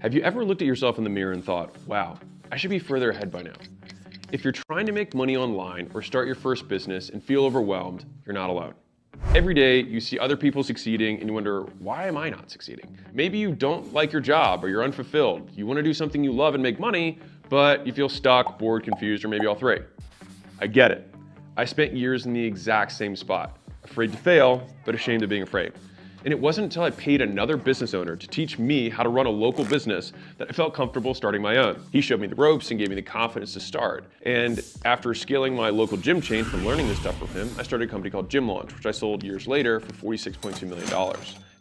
Have you ever looked at yourself in the mirror and thought, wow, I should be further ahead by now? If you're trying to make money online or start your first business and feel overwhelmed, you're not alone. Every day you see other people succeeding and you wonder, why am I not succeeding? Maybe you don't like your job or you're unfulfilled. You want to do something you love and make money, but you feel stuck, bored, confused, or maybe all three. I get it. I spent years in the exact same spot, afraid to fail, but ashamed of being afraid. And it wasn't until I paid another business owner to teach me how to run a local business that I felt comfortable starting my own. He showed me the ropes and gave me the confidence to start. And after scaling my local gym chain from learning this stuff from him, I started a company called Gym Launch, which I sold years later for $46.2 million.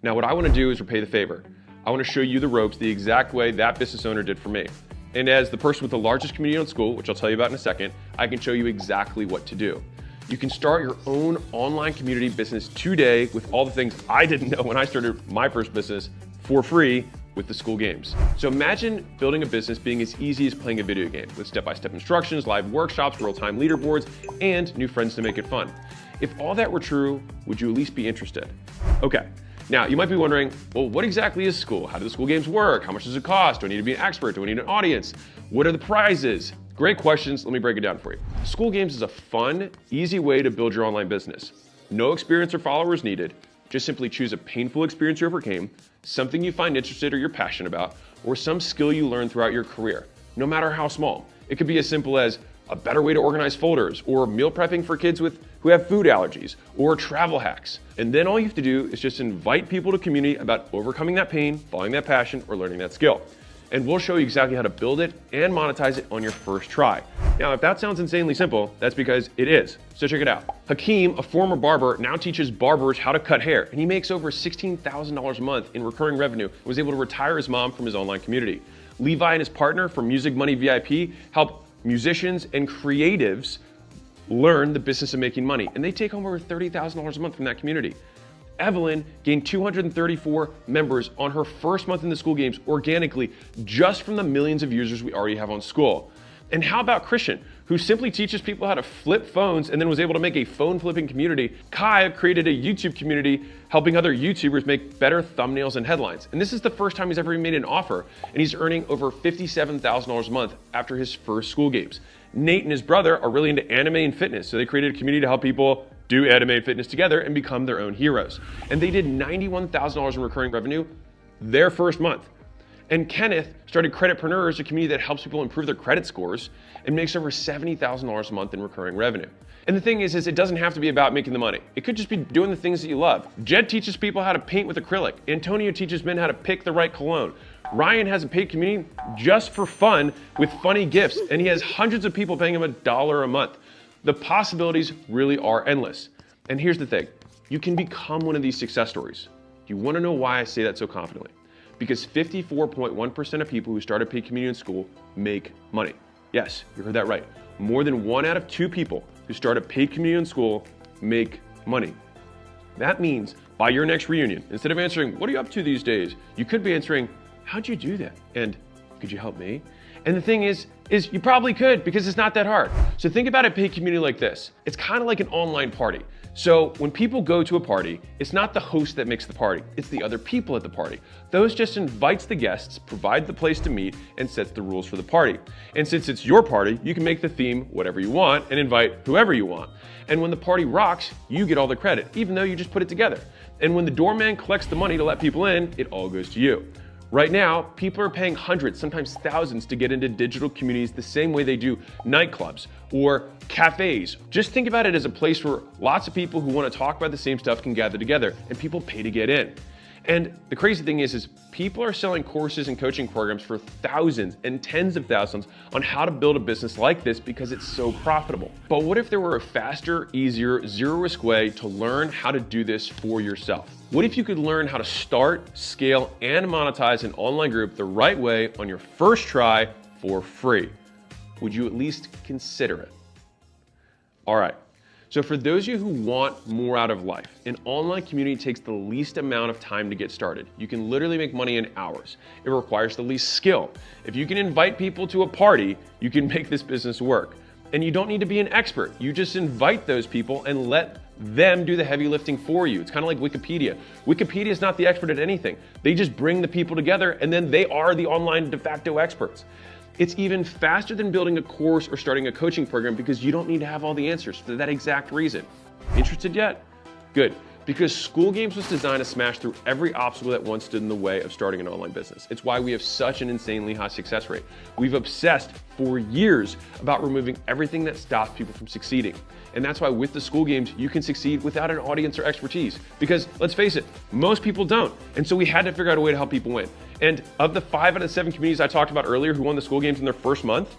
Now what I want to do is repay the favor. I want to show you the ropes the exact way that business owner did for me. And as the person with the largest community on Skool, which I'll tell you about in a second, I can show you exactly what to do. You can start your own online community business today with all the things I didn't know when I started my first business for free with the Skool Games. So imagine building a business being as easy as playing a video game with step-by-step instructions, live workshops, real-time leaderboards, and new friends to make it fun. If all that were true, would you at least be interested? Okay, now you might be wondering, well, what exactly is Skool? How do the Skool Games work? How much does it cost? Do I need to be an expert? Do I need an audience? What are the prizes? Great questions, let me break it down for you. Skool Games is a fun, easy way to build your online business. No experience or followers needed. Just simply choose a painful experience you overcame, something you find interested or you're passionate about, or some skill you learned throughout your career, no matter how small. It could be as simple as a better way to organize folders, or meal prepping for kids who have food allergies, or travel hacks. And then all you have to do is just invite people to community about overcoming that pain, following that passion, or learning that skill. And we'll show you exactly how to build it and monetize it on your first try. Now, if that sounds insanely simple, that's because it is. So check it out. Hakeem, a former barber, now teaches barbers how to cut hair, and he makes over $16,000 a month in recurring revenue and was able to retire his mom from his online community. Levi and his partner from Music Money VIP help musicians and creatives learn the business of making money, and they take home over $30,000 a month from that community. Evelyn gained 234 members on her first month in the Skool Games organically, just from the millions of users we already have on Skool. And how about Christian, who simply teaches people how to flip phones and then was able to make a phone flipping community? Kai created a YouTube community helping other YouTubers make better thumbnails and headlines. And this is the first time he's ever made an offer, and he's earning over $57,000 a month after his first Skool Games. Nate and his brother are really into anime and fitness, so they created a community to help people do anime and fitness together and become their own heroes. And they did $91,000 in recurring revenue their first month. And Kenneth started Creditpreneurs, a community that helps people improve their credit scores and makes over $70,000 a month in recurring revenue. And the thing is it doesn't have to be about making the money. It could just be doing the things that you love. Jed teaches people how to paint with acrylic. Antonio teaches men how to pick the right cologne. Ryan has a paid community just for fun with funny gifts, and he has hundreds of people paying him $1 a month. The possibilities really are endless. And here's the thing, you can become one of these success stories. You want to know why I say that so confidently? Because 54.1% of people who start a paid community in Skool make money. Yes, you heard that right. More than 1 out of 2 people who start a paid community in Skool make money. That means by your next reunion, instead of answering, what are you up to these days? You could be answering, how'd you do that? And could you help me? And the thing is you probably could, because it's not that hard. So think about a paid community like this. It's kind of like an online party. So when people go to a party, it's not the host that makes the party, it's the other people at the party. Those just invites the guests, provide the place to meet, and sets the rules for the party. And since it's your party, you can make the theme whatever you want and invite whoever you want. And when the party rocks, you get all the credit, even though you just put it together. And when the doorman collects the money to let people in, it all goes to you. Right now, people are paying hundreds, sometimes thousands, to get into digital communities the same way they do nightclubs or cafes. Just think about it as a place where lots of people who want to talk about the same stuff can gather together, and people pay to get in. And the crazy thing is people are selling courses and coaching programs for thousands and tens of thousands on how to build a business like this because it's so profitable. But what if there were a faster, easier, zero-risk way to learn how to do this for yourself? What if you could learn how to start, scale, and monetize an online group the right way on your first try for free? Would you at least consider it? All right. So for those of you who want more out of life, an online community takes the least amount of time to get started. You can literally make money in hours. It requires the least skill. If you can invite people to a party, you can make this business work. And you don't need to be an expert. You just invite those people and let them do the heavy lifting for you. It's kind of like Wikipedia. Wikipedia is not the expert at anything. They just bring the people together and then they are the online de facto experts. It's even faster than building a course or starting a coaching program because you don't need to have all the answers for that exact reason. Interested yet? Good. Because Skool Games was designed to smash through every obstacle that once stood in the way of starting an online business. It's why we have such an insanely high success rate. We've obsessed for years about removing everything that stops people from succeeding. And that's why with the Skool Games, you can succeed without an audience or expertise. Because let's face it, most people don't. And so we had to figure out a way to help people win. And of the 5 out of 7 communities I talked about earlier who won the Skool Games in their first month,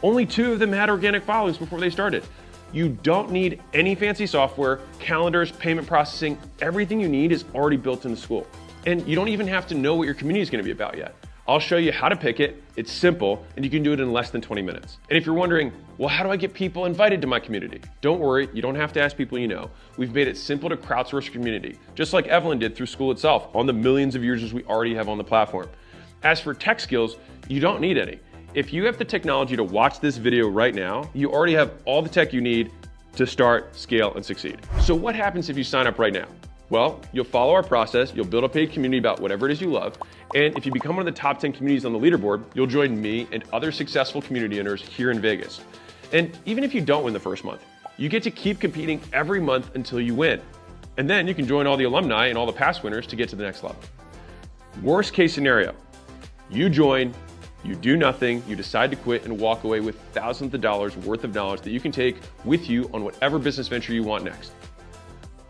only 2 of them had organic followings before they started. You don't need any fancy software, calendars, payment processing. Everything you need is already built into Skool. And you don't even have to know what your community is going to be about yet. I'll show you how to pick it. It's simple, and you can do it in less than 20 minutes. And if you're wondering, well, how do I get people invited to my community? Don't worry, you don't have to ask people you know. We've made it simple to crowdsource your community, just like Evelyn did through Skool itself on the millions of users we already have on the platform. As for tech skills, you don't need any. If you have the technology to watch this video right now, you already have all the tech you need to start, scale, and succeed. So what happens if you sign up right now? Well, you'll follow our process, you'll build a paid community about whatever it is you love, and if you become one of the top 10 communities on the leaderboard, you'll join me and other successful community owners here in Vegas. And even if you don't win the first month, you get to keep competing every month until you win. And then you can join all the alumni and all the past winners to get to the next level. Worst case scenario, you join, you do nothing, you decide to quit and walk away with thousands of dollars worth of knowledge that you can take with you on whatever business venture you want next.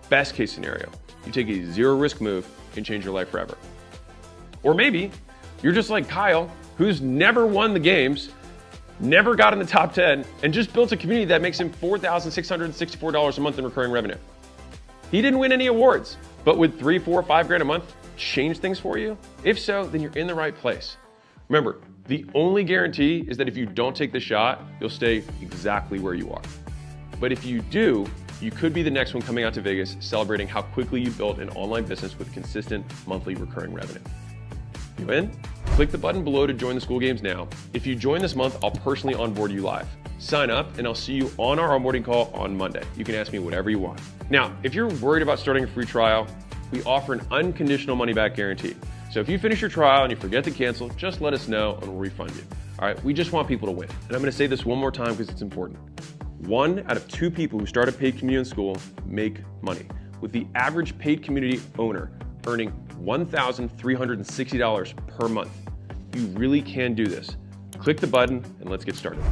Best case scenario, you take a zero risk move and change your life forever. Or maybe you're just like Kyle, who's never won the games, never got in the top 10, and just built a community that makes him $4,664 a month in recurring revenue. He didn't win any awards, but would 3, 4, 5 grand a month change things for you? If so, then you're in the right place. Remember, the only guarantee is that if you don't take the shot, you'll stay exactly where you are. But if you do, you could be the next one coming out to Vegas celebrating how quickly you built an online business with consistent monthly recurring revenue. You in? Click the button below to join the Skool Games now. If you join this month, I'll personally onboard you live. Sign up and I'll see you on our onboarding call on Monday. You can ask me whatever you want. Now, if you're worried about starting a free trial, we offer an unconditional money-back guarantee. So if you finish your trial and you forget to cancel, just let us know and we'll refund you. All right, we just want people to win. And I'm gonna say this one more time because it's important. 1 out of 2 people who start a paid community in Skool make money, with the average paid community owner earning $1,360 per month. You really can do this. Click the button and let's get started.